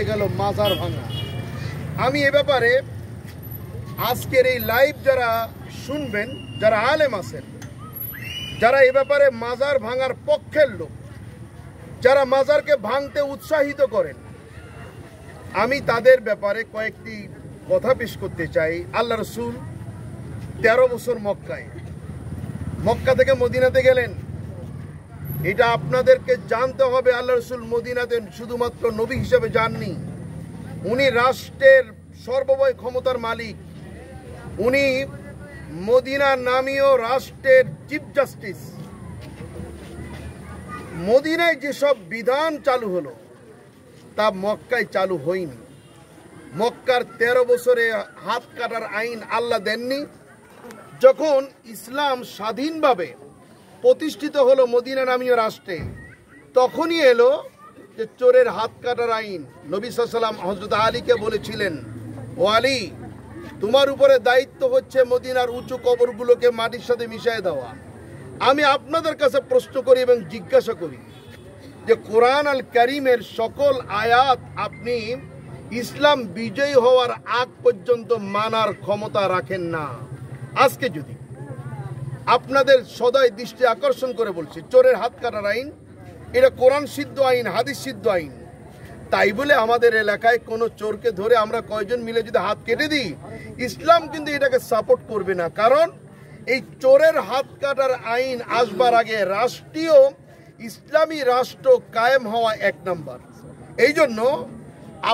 হয়ে গেল মাজার ভাঙা। আমি এ ব্যাপারে আজকের এই লাইভ যারা শুনবেন, যারা আলেম আছেন, যারা এ ব্যাপারে মাজার ভাঙার পক্ষের লোক, যারা মাজারকে ভাঙতে উৎসাহিত করেন, আমি তাদের ব্যাপারে কয়েকটি কথা পেশ করতে চাই। আল্লাহ রসুল 13 বছর মক্কা থেকে মদিনাতে গেলেন। এটা আপনাদেরকে জানতে হবে, আল্লাহ রসুল মদিনাতে শুধুমাত্র নবী হিসেবে যাননি, উনি রাষ্ট্রের সর্বময় ক্ষমতার মালিক। উনি মদিনা নামীয় রাষ্ট্রের চিফ জাস্টিস। মদিনায় যেসব বিধান চালু হলো তা মক্কায় চালু হয়নি। মক্কার 13 বছরে হাত কাটার আইন আল্লাহ দেননি। যখন ইসলাম স্বাধীনভাবে প্রতিষ্ঠিত হলো মদিনা নামীয় রাষ্ট্রে, তখনই এলো যে চোরের হাত কাটার আইন। নবী সাল্লাল্লাহু আলাইহি ওয়াসাল্লাম হযরত আলীকে বলেছিলেন, ও আলী, তোমার উপরে দায়িত্ব হচ্ছে মদিনার উঁচু কবরগুলোকে মাটির সাথে মিশিয়ে দেওয়া। আমি আপনাদের কাছে প্রশ্ন করি এবং জিজ্ঞাসা করি যে কোরআন আল কারীমের সকল আয়াত আপনি ইসলাম বিজয়ী হওয়ার আগ পর্যন্ত মানার ক্ষমতা রাখেন না। আজকে যদি আপনাদের সদয় দৃষ্টি আকর্ষণ করে বলছি, চোরের হাত কাটার আইন এটা কোরআন সিদ্ধ আইন, হাদিস সিদ্ধ আইন। তাই বলে আমাদের এলাকায় কোনো চোরকে ধরে আমরা কয়জন মিলে যদি হাত কেটে দিই, ইসলাম কিন্তু এটাকে সাপোর্ট করবে না। কারণ এই চোরের হাত কাটার আইন আসবার আগে রাষ্ট্রীয় ইসলামী রাষ্ট্র কায়েম হওয়া 1 নম্বর। এই জন্য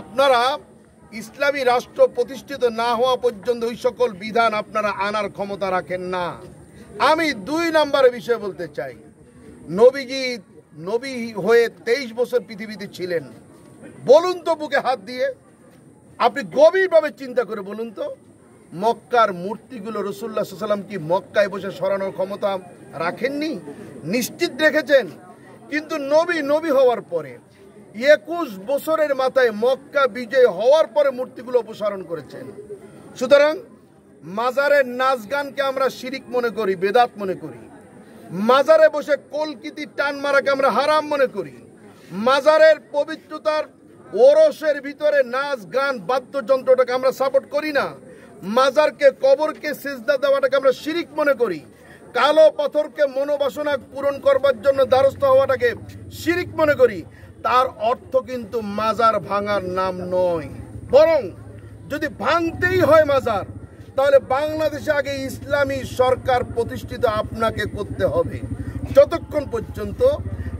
আপনারা ইসলামী রাষ্ট্র প্রতিষ্ঠিত না হওয়া পর্যন্ত ওই সকল বিধান আপনারা আনার ক্ষমতা রাখেন না। আমি 2 নম্বরের বিষয়ে বলতে চাই, নবীজি নবী হয়ে 23 বছর পৃথিবীতে ছিলেন। বলুন তো বুকে হাত দিয়ে, আপনি গভীরভাবে চিন্তা করে বলুন তো, মক্কার মূর্তিগুলো রাসূলুল্লাহ সাল্লাল্লাহু আলাইহি ওয়াসাল্লাম কি মক্কায় বসে সরানোর ক্ষমতা রাখেননি? নিশ্চিত রেখেছেন। কিন্তু নবী হওয়ার পরে 21 বছরের মাথায় মক্কা বিজয় হওয়ার পরে মূর্তিগুলো অপসারণ করেছেন। সুতরাং মাজারের নাচ গানকে আমরা শিরিক মনে করি, বেদাত মনে করি। মাজারে বসে কলকিতি টান মারাকে আমরা হারাম মনে করি। মাজারের পবিত্রতার ওরসের ভিতরে নাচ গান বাদ্যযন্ত্রটাকে আমরা সাপোর্ট করি না। মাজারকে, কবরকে সিজদা দেওয়াটাকে আমরা শিরিক মনে করি। কালো পাথরকে মনোবাসনা পূরণ করবার জন্য দ্বারস্থ হওয়াটাকে শিরিক মনে করি। তার অর্থ কিন্তু মাজার ভাঙার নাম নয়। বরং যদি ভাঙতেই হয় মাজার, তাহলে বাংলাদেশে আগে ইসলামী সরকার প্রতিষ্ঠিত আপনাকে করতে হবে। যতক্ষণ পর্যন্ত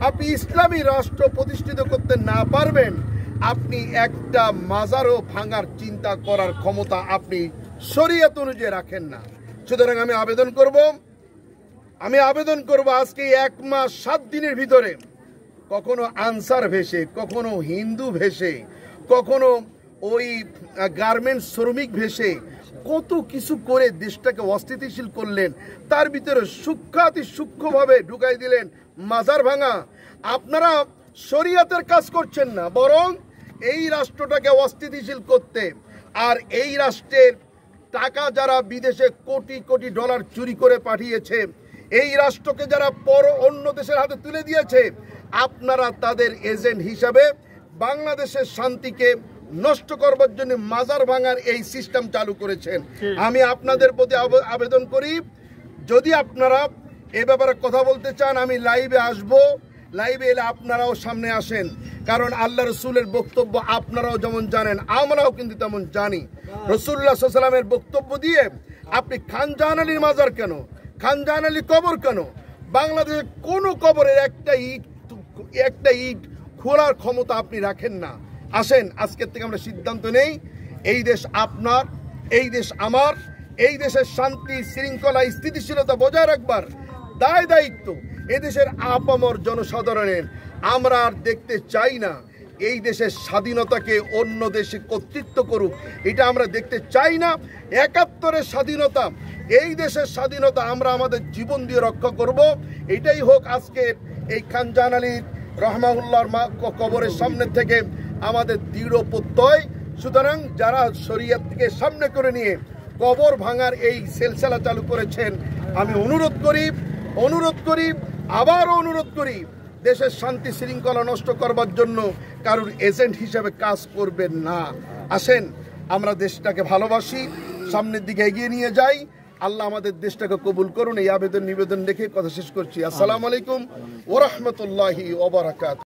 আপনি ইসলামী রাষ্ট্র প্রতিষ্ঠিত করতে না পারবেন, আপনি একটা মাজারও ভাঙার চিন্তা করার ক্ষমতা আপনি শরীয়ত অনুযায়ী রাখেন না। সুতরাং আমি আবেদন করব আজকে 1 মাস 7 দিনের ভিতরে কখনো আনসার ভেসে, কখনো হিন্দু ভেসে, কখনো ওই গার্মেন্টস শ্রমিক ভেসে কত কিছু করে দেশটাকে অস্থিতিশীল করলেন। তার ভিতরে সূক্ষ্মাতি সূক্ষ্মভাবে ঢুকাই দিলেন মাজার ভাঙা। আপনারা শরীয়তের কাজ করছেন না, বরং এই রাষ্ট্রটাকে অস্থিতিশীল করতে, আর এই রাষ্ট্রের টাকা যারা বিদেশে কোটি কোটি ডলার চুরি করে পাঠিয়েছে, এই রাষ্ট্রকে যারা অন্য দেশের হাতে তুলে দিয়েছে, আপনারা তাদের এজেন্ট হিসাবে বাংলাদেশের শান্তিকে নষ্ট করবার জন্য মাজার ভাঙার এই সিস্টেম চালু করেছেন। আমি আপনাদের প্রতি আবেদন করি, যদি আপনারা এ ব্যাপারে কথা বলতে চান, আমি লাইভে আসব। লাইভে এলে আপনারাও সামনে আসেন, কারণ আল্লাহ রসুলের বক্তব্য আপনারাও যেমন জানেন, আমরাও কিন্তু তেমন জানি। রাসূলুল্লাহ সাল্লাল্লাহু আলাইহি ওয়াসাল্লামের বক্তব্য দিয়ে আপনি খান জাহান আলীর মাজার কেন, খান জাহান আলীর কবর কেন, বাংলাদেশের কোনো কবরের একটা ইট খোলার ক্ষমতা আপনি রাখেন না। আসেন আজকের থেকে আমরা সিদ্ধান্ত নেই, এই দেশ আপনার, এই দেশ আমার, এই দেশের শান্তি শৃঙ্খলা স্থিতিশীলতা বজায় রাখবার দায়িত্ব এদেশের আপামর জনসাধারণের। আমরা আর দেখতে চাই না এই দেশের স্বাধীনতাকে অন্য দেশে কর্তৃত্ব করুক, এটা আমরা দেখতে চাই না। ৭১-এর স্বাধীনতা, এই দেশের স্বাধীনতা আমরা আমাদের জীবন দিয়ে রক্ষা করব। এটাই হোক আজকের এই খান জাহান আলী রহমাহুল্লাহর কবরের সামনে থেকে আমাদের দৃঢ় প্রত্যয়। সুতরাং যারা শরীয়তকে সামনে করে নিয়ে কবর ভাঙার এই সিলসিলা চালু করেছেন, আমি অনুরোধ করি, আবারও অনুরোধ করি, দেশের শান্তি শৃঙ্খলা নষ্ট করবার জন্য কারোর এজেন্ট হিসেবে কাজ করবেন না। আসেন আমরা দেশটাকে ভালোবাসি, সামনের দিকে এগিয়ে নিয়ে যাই। আল্লাহ আমাদের দেশটাকে কবুল করুন। এই আবেদন নিবেদন রেখে কথা শেষ করছি। আসসালামু আলাইকুম ওয়া রাহমাতুল্লাহি ওয়া বারাকাতুহু।